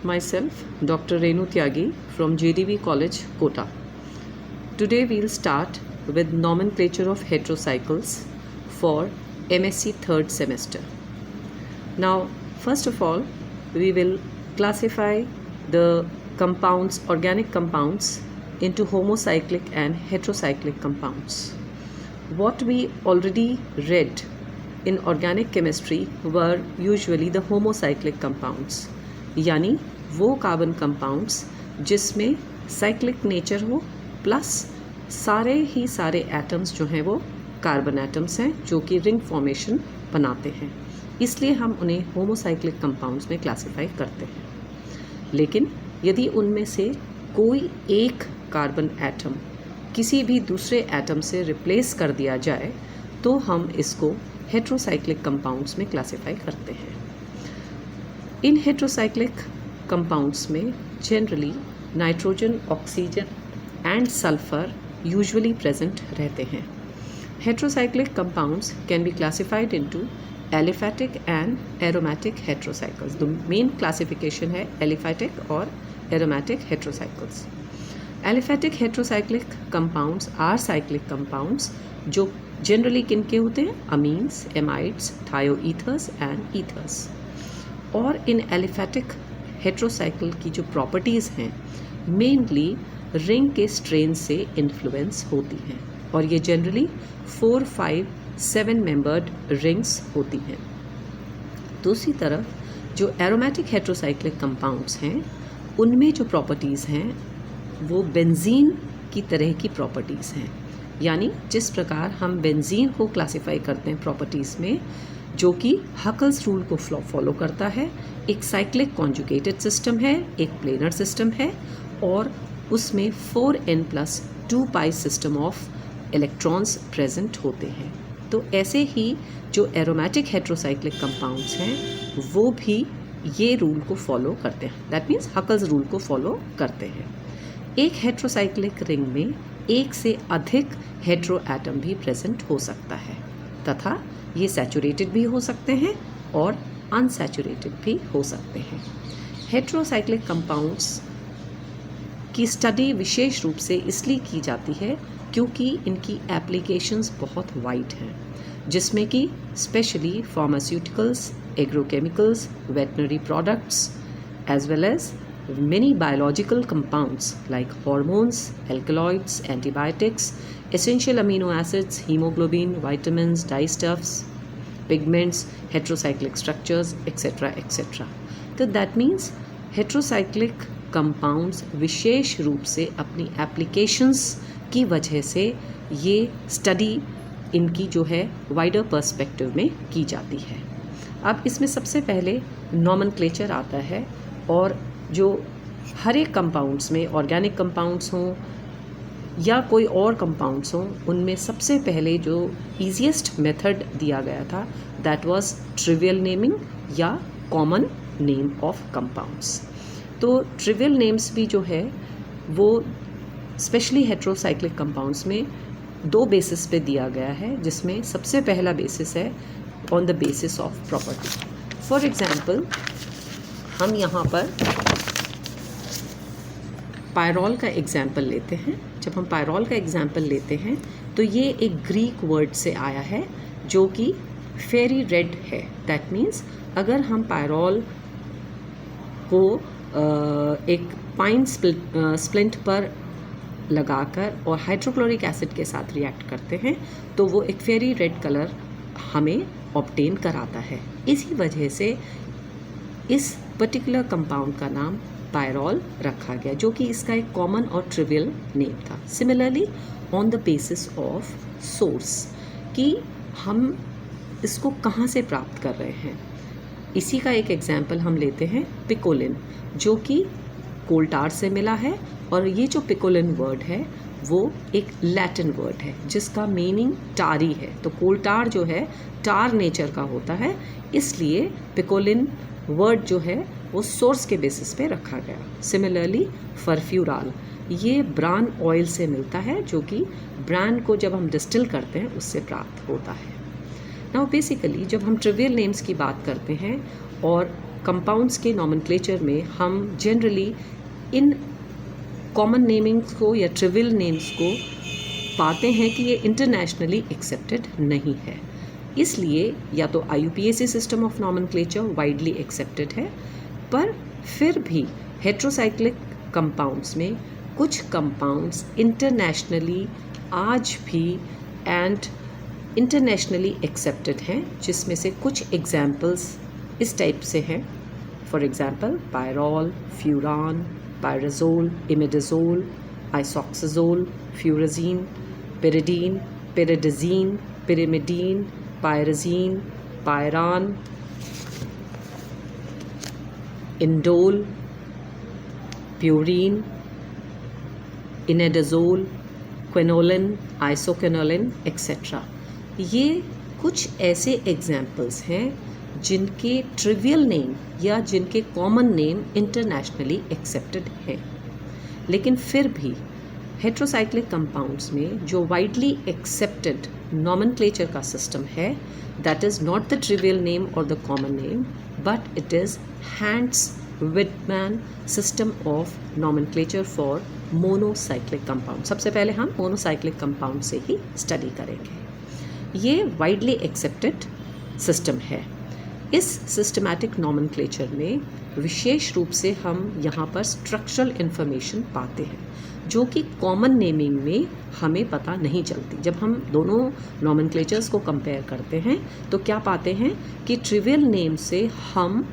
myself, Dr. Renu Tyagi from JDV College, Kota. Today we'll start with nomenclature of heterocycles for MSc third semester. Now, first of all, we will classify the compounds, organic compounds, into homocyclic and heterocyclic compounds. What we already read in organic chemistry were usually the homocyclic compounds, यानी वो carbon compounds जिसमें cyclic nature हो plus सारे atoms जो हैं वो carbon atoms हैं जो कि रिंग फॉर्मेशन बनाते हैं, इसलिए हम उन्हें होमोसाइक्लिक कंपाउंड्स में क्लासिफाई करते हैं। लेकिन यदि उनमें से कोई एक कार्बन एटम किसी भी दूसरे एटम से रिप्लेस कर दिया जाए तो हम इसको हेट्रोसाइक्लिक कंपाउंड्स में क्लासिफाई करते हैं। इन हेट्रोसाइक्लिक कंपाउंड्स में generally nitrogen, oxygen and sulphur usually present रहते हैं। Heterocyclic compounds can be classified into aliphatic and aromatic heterocycles. The main classification है एलिफैटिक और aromatic heterocycles. Aliphatic heterocyclic compounds are cyclic compounds जो generally किनके होते हैं? Amines, amides, thioethers and ethers. और इन एलिफैटिक हेट्रोसाइकिल की जो प्रॉपर्टीज़ हैं मेनली रिंग के स्ट्रेन से इन्फ्लुएंस होती हैं और ये जनरली 4, 5, 7 मेंबर्ड रिंग्स होती हैं। दूसरी तरफ जो एरोमेटिक हेट्रोसाइक्लिक कंपाउंड्स हैं उनमें जो प्रॉपर्टीज़ हैं वो बेंजीन की तरह की प्रॉपर्टीज़ हैं, यानी जिस प्रकार हम बेंजीन को क्लासिफाई करते हैं प्रॉपर्टीज़ में, जो कि हकल्स रूल को फॉलो करता है। एक साइक्लिक कॉन्जुगेटेड सिस्टम है, एक प्लेनर सिस्टम है और उसमें 4n+2 pi system of electrons present होते हैं। तो ऐसे ही जो एरोमेटिक हेट्रोसाइक्लिक कंपाउंड्स हैं वो भी ये रूल को फॉलो करते हैं, दैट मीन्स हकल्स रूल को फॉलो करते हैं। एक हेट्रोसाइक्लिक रिंग में एक से अधिक हेट्रो एटम भी प्रेजेंट हो सकता है तथा ये सैचुरेटेड भी हो सकते हैं और अनसैचुरेटेड भी हो सकते हैं। हेट्रोसाइक्लिक कंपाउंड्स की स्टडी विशेष रूप से इसलिए की जाती है क्योंकि इनकी एप्लीकेशंस बहुत वाइड हैं, जिसमें कि specially pharmaceuticals, agrochemicals, veterinary products as well as many biological compounds like hormones, alkaloids, antibiotics, essential amino acids, hemoglobin, vitamins, dyestuffs, pigments, heterocyclic structures, etc. etc. तो that means heterocyclic compounds विशेष रूप से अपनी applications की वजह से ये study इनकी जो है wider perspective में की जाती है। अब इसमें सबसे पहले nomenclature आता है और जो हर एक कंपाउंड्स में, ऑर्गेनिक कंपाउंड्स हों या कोई और कंपाउंड्स हों, उनमें सबसे पहले जो ईजीएस्ट मेथड दिया गया था दैट वाज ट्रिवियल नेमिंग या कॉमन नेम ऑफ कंपाउंड्स। तो ट्रिवियल नेम्स भी जो है वो स्पेशली हेट्रोसाइक्लिक कंपाउंड्स में 2 बेसिस पे दिया गया है, जिसमें सबसे पहला बेसिस है on the basis of property. For example हम यहाँ पर पायरोल का एग्जाम्पल लेते हैं। जब हम पायरोल का एग्जाम्पल लेते हैं तो ये एक ग्रीक वर्ड से आया है जो कि फेरी रेड है। दैट मीन्स अगर हम पायरोल को एक पाइन स्प्लिंट पर लगाकर और हाइड्रोक्लोरिक एसिड के साथ रिएक्ट करते हैं तो वो एक फेरी रेड कलर हमें ऑब्टेन कराता है। इसी वजह से इस पर्टिकुलर कंपाउंड का नाम पायरोल रखा गया, जो कि इसका एक कॉमन और ट्रिवियल नेम था। Similarly on the basis of source कि हम इसको कहाँ से प्राप्त कर रहे हैं, इसी का एक एग्जाम्पल हम लेते हैं पिकोलिन, जो कि कोल्टार से मिला है। और ये जो पिकोलिन वर्ड है वो एक लैटिन वर्ड है जिसका मीनिंग टारी है। तो कोल्टार जो है टार नेचर का होता है, इसलिए पिकोलिन वर्ड जो है वो सोर्स के बेसिस पे रखा गया। सिमिलरली फरफ्यूराल ये ब्रान ऑयल से मिलता है, जो कि ब्रान को जब हम डिस्टिल करते हैं उससे प्राप्त होता है। नाउ बेसिकली जब हम ट्रिवियल नेम्स की बात करते हैं और कंपाउंड्स के नॉमेनक्लेचर में हम जनरली इन कॉमन नेमिंग्स को या ट्रिवियल नेम्स को पाते हैं कि ये इंटरनेशनली एक्सेप्टेड नहीं है। इसलिए या तो IUPAC system of nomenclature widely accepted है, पर फिर भी हेट्रोसाइक्लिक कंपाउंड्स में कुछ कंपाउंड्स इंटरनेशनली आज भी एंड इंटरनेशनली एक्सेप्टेड हैं, जिसमें से कुछ एग्जाम्पल्स इस टाइप से हैं। For example pyrrole, furan, pyrazole, imidazole, isoxazole, furazan, pyridine, pyridazine, pyrimidine, pyrazine, pyran, indole, purine, indazole, quinoline, isoquinoline etcetera. ये कुछ ऐसे एग्जाम्पल्स हैं जिनके ट्रिवियल नेम या जिनके कॉमन नेम इंटरनेशनली एक्सेप्टेड हैं, लेकिन फिर भी हेट्रोसाइक्लिक कंपाउंड्स में जो वाइडली एक्सेप्टेड नॉमेनक्लेचर का सिस्टम है, that is not the trivial name और the common name, but it is Hantzsch Widman system of nomenclature for monocyclic compound. सबसे पहले हम मोनोसाइक्लिक कंपाउंड से ही स्टडी करेंगे। ये वाइडली एक्सेप्टेड सिस्टम है। इस सिस्टमैटिक नॉमेनक्लेचर में विशेष रूप से हम यहाँ पर स्ट्रक्चरल इन्फॉर्मेशन पाते हैं जो कि कॉमन नेमिंग में हमें पता नहीं चलती। जब हम दोनों नॉमेनक्लेचर्स को कंपेयर करते हैं तो क्या पाते हैं कि ट्रिवियल नेम से हम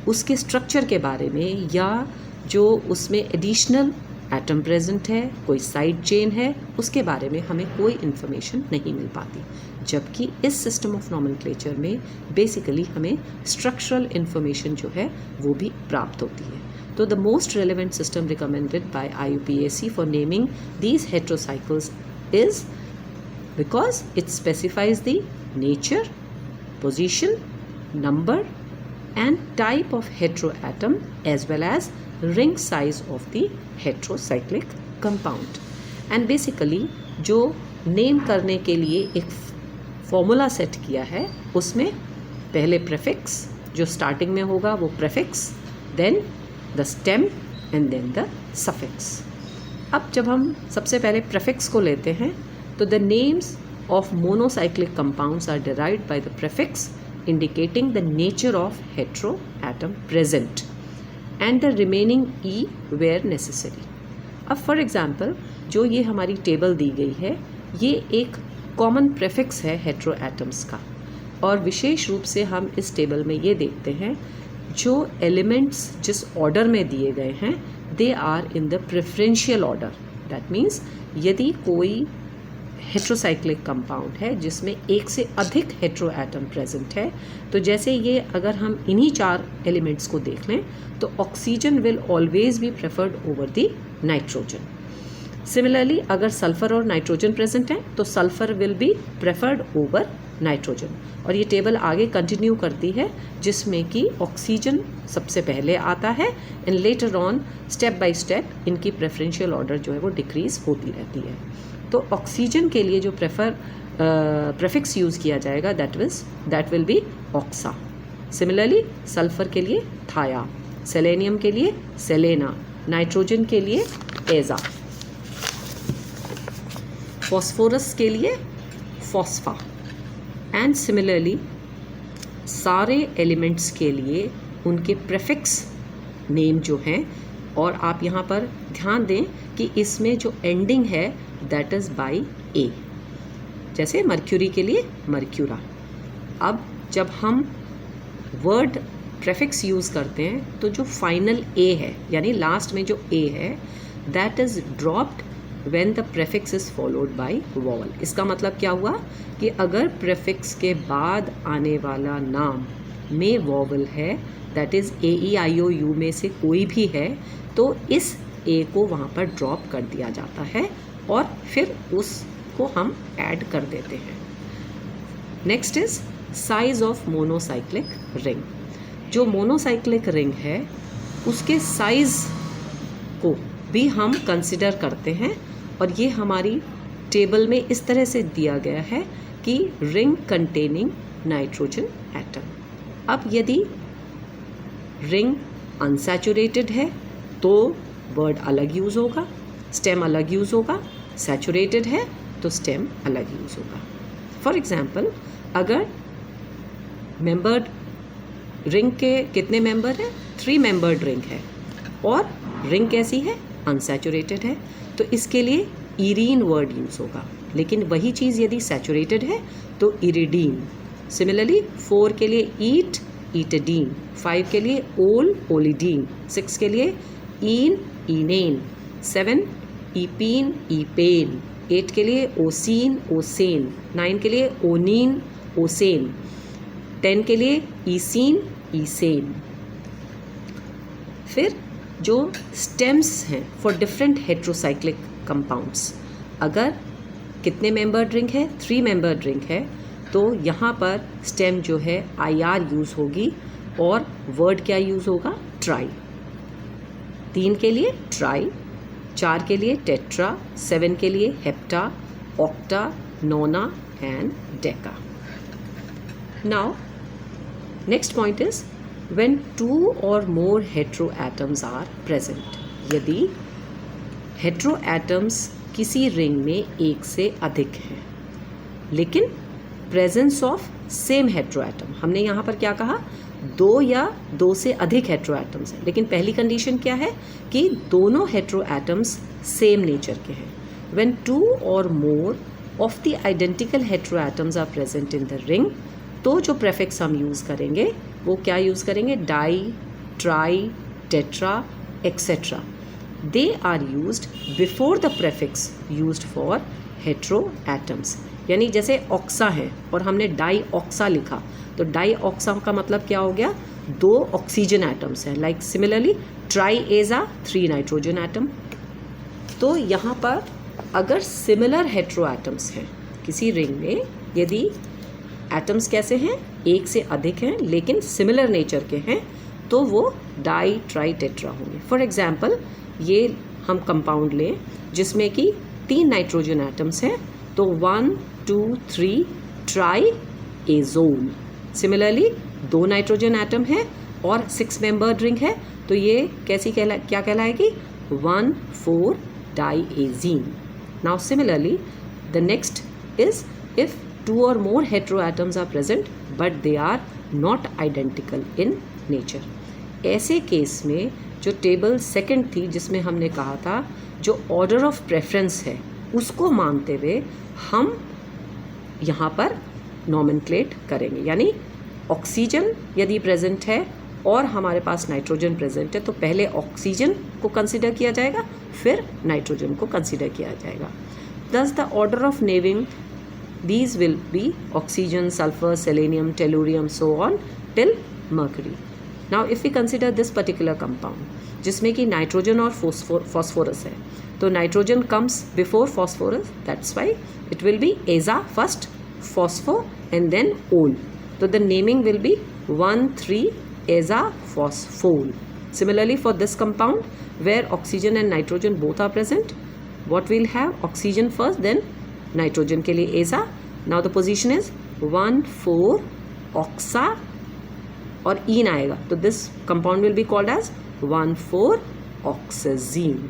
उसके स्ट्रक्चर के बारे में या जो उसमें एडिशनल एटम प्रेजेंट है, कोई साइड चेन है, उसके बारे में हमें कोई इन्फॉर्मेशन नहीं मिल पाती, जबकि इस सिस्टम ऑफ नॉमेनक्लेचर में बेसिकली हमें स्ट्रक्चरल इन्फॉर्मेशन जो है वो भी प्राप्त होती है। तो the most relevant system recommended by IUPAC for naming these heterocycles is because it specifies the nature, position, number and type of heteroatom as well as ring size of the heterocyclic compound. And basically जो name करने के लिए एक formula set किया है, उसमें पहले prefix जो स्टार्टिंग में होगा वो prefix, then the stem and then the suffix. अब जब हम सबसे पहले प्रेफिक्स को लेते हैं तो the names of monocyclic compounds are derived by the prefix indicating the nature of heteroatom present and the remaining E where necessary. अब फॉर एग्जाम्पल जो ये हमारी टेबल दी गई है, ये एक कॉमन प्रेफिक्स है हेट्रोएटम्स का, और विशेष रूप से हम इस टेबल में ये देखते हैं जो एलिमेंट्स जिस ऑर्डर में दिए गए हैं they are in the preferential order. That means यदि कोई हेट्रोसाइक्लिक कंपाउंड है जिसमें एक से अधिक हेट्रोएटम प्रेजेंट है, तो जैसे ये अगर हम इन्हीं 4 एलिमेंट्स को देख लें तो oxygen will always be preferred over the nitrogen. Similarly अगर सल्फर और नाइट्रोजन प्रेजेंट है तो sulphur will be preferred over nitrogen. और ये टेबल आगे कंटिन्यू करती है जिसमें कि ऑक्सीजन सबसे पहले आता है and later on step by step इनकी प्रेफरेंशियल ऑर्डर जो है वो डिक्रीज होती रहती है। तो ऑक्सीजन के लिए जो प्रेफिक्स यूज़ किया जाएगा that will be oxa. Similarly sulphur के लिए थाया, सेलेनियम के लिए सेलेना, नाइट्रोजन के लिए एजा, फॉस्फोरस के लिए फॉस्फा एंड सिमिलरली सारे एलिमेंट्स के लिए उनके प्रेफिक्स नेम जो हैं, और आप यहाँ पर ध्यान दें कि इसमें जो एंडिंग है दैट इज़ बाय ए, जैसे मर्क्यूरी के लिए मर्क्यूरा। अब जब हम वर्ड प्रेफिक्स यूज़ करते हैं तो जो फाइनल ए है यानी लास्ट में जो ए है that is dropped when the prefix is followed by vowel. इसका मतलब क्या हुआ कि अगर प्रेफिक्स के बाद आने वाला नाम में वॉवल है, दैट इज़ AEIOU में से कोई भी है, तो इस ए को वहाँ पर ड्रॉप कर दिया जाता है और फिर उसको हम ऐड कर देते हैं। Next is size of monocyclic ring. जो मोनोसाइक्लिक रिंग है उसके साइज को भी हम कंसिडर करते हैं, और ये हमारी टेबल में इस तरह से दिया गया है कि रिंग कंटेनिंग नाइट्रोजन एटम। अब यदि रिंग अनसैचुरेटेड है तो वर्ड अलग यूज़ होगा, स्टेम अलग यूज़ होगा, सैचुरेटेड है तो स्टेम अलग यूज़ होगा। फॉर एग्जाम्पल, अगर मेंबर्ड रिंग के कितने मेंबर हैं, 3 मेंबर्ड रिंग है और रिंग कैसी है, अनसैचुरेटेड है, तो इसके लिए इरीन वर्ड यूज़ होगा। लेकिन वही चीज़ यदि सैचुरेटेड है तो इरिडीन। सिमिलरली 4 के लिए ईट, ईटडीन, 5 के लिए ओल, ओलिडीन, 6 के लिए ईन, ईनेन, 7 ईपीन, ईपेन, 8 के लिए ओसीन, ओसेन, 9 के लिए ओनीन, ओसेन, 10 के लिए ईसीन, ईसेन। फिर जो स्टेम्स हैं फॉर डिफरेंट हेट्रोसाइक्लिक कंपाउंड्स, अगर कितने मेंबर्ड रिंग है, 3 मेंबर्ड रिंग है, तो यहाँ पर स्टेम जो है IR यूज़ होगी और वर्ड क्या यूज़ होगा, ट्राई। 3 के लिए ट्राई, 4 के लिए टेट्रा, 7 के लिए hepta, octa, nona and deca. Now next point is when 2 or more heteroatoms are present, यदि heteroatoms किसी रिंग में एक से अधिक हैं, लेकिन प्रेजेंस ऑफ सेम हेट्रोएटम, हमने यहाँ पर क्या कहा, 2 या 2 से अधिक हेट्रोएटम्स हैं, लेकिन पहली कंडीशन क्या है कि दोनों हेट्रोएटम्स सेम नेचर के हैं। when 2 or more of the identical heteroatoms are present in the ring, तो जो प्रेफिक्स हम यूज़ करेंगे वो क्या यूज़ करेंगे, di, tri, tetra etcetera. They are used before the prefix used for hetero atoms. यानी जैसे ऑक्सा है और हमने डाई ऑक्सा लिखा, तो डाई ऑक्सा का मतलब क्या हो गया, 2 ऑक्सीजन एटम्स हैं। लाइक सिमिलरली ट्राई एजा 3 नाइट्रोजन एटम। तो यहाँ पर अगर सिमिलर हेट्रो एटम्स हैं किसी रिंग में, यदि एटम्स कैसे हैं, एक से अधिक हैं लेकिन सिमिलर नेचर के हैं, तो वो डाई ट्राई टेट्रा होंगे। फॉर एग्जाम्पल, ये हम कंपाउंड लें जिसमें कि 3 नाइट्रोजन एटम्स हैं, तो 1 2 3 try azole. Similarly 2 nitrogen atom है और 6 मेंबर्ड रिंग है, तो ये क्या कहलाएगी, 1 4 di azine. Now similarly the next is if 2 or more heteroatoms are present but they are not identical in nature। ऐसे केस में जो टेबल सेकंड थी जिसमें हमने कहा था जो ऑर्डर ऑफ प्रेफरेंस है उसको मानते हुए हम यहाँ पर नॉमेनक्लेट करेंगे। यानी ऑक्सीजन यदि प्रेजेंट है और हमारे पास नाइट्रोजन प्रेजेंट है तो पहले ऑक्सीजन को कंसिडर किया जाएगा, फिर नाइट्रोजन को कंसिडर किया जाएगा। दस the order of naming these will be oxygen, sulfur, selenium, tellurium, so on till mercury। Now if we consider this particular compound जिसमें कि नाइट्रोजन और phosphorus है, तो nitrogen comes before phosphorus, that's why it will be aza first, phospho and then ol। तो the naming will be 1 3 aza phosphol। Similarly for this compound where oxygen and nitrogen both are present, what we'll have, oxygen first then nitrogen के लिए aza. Now the position is 1 4 oxa और ईन आएगा, तो this compound will be called as 1 4 oxazine.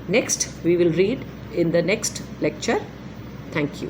Next we will read in the next lecture. Thank you.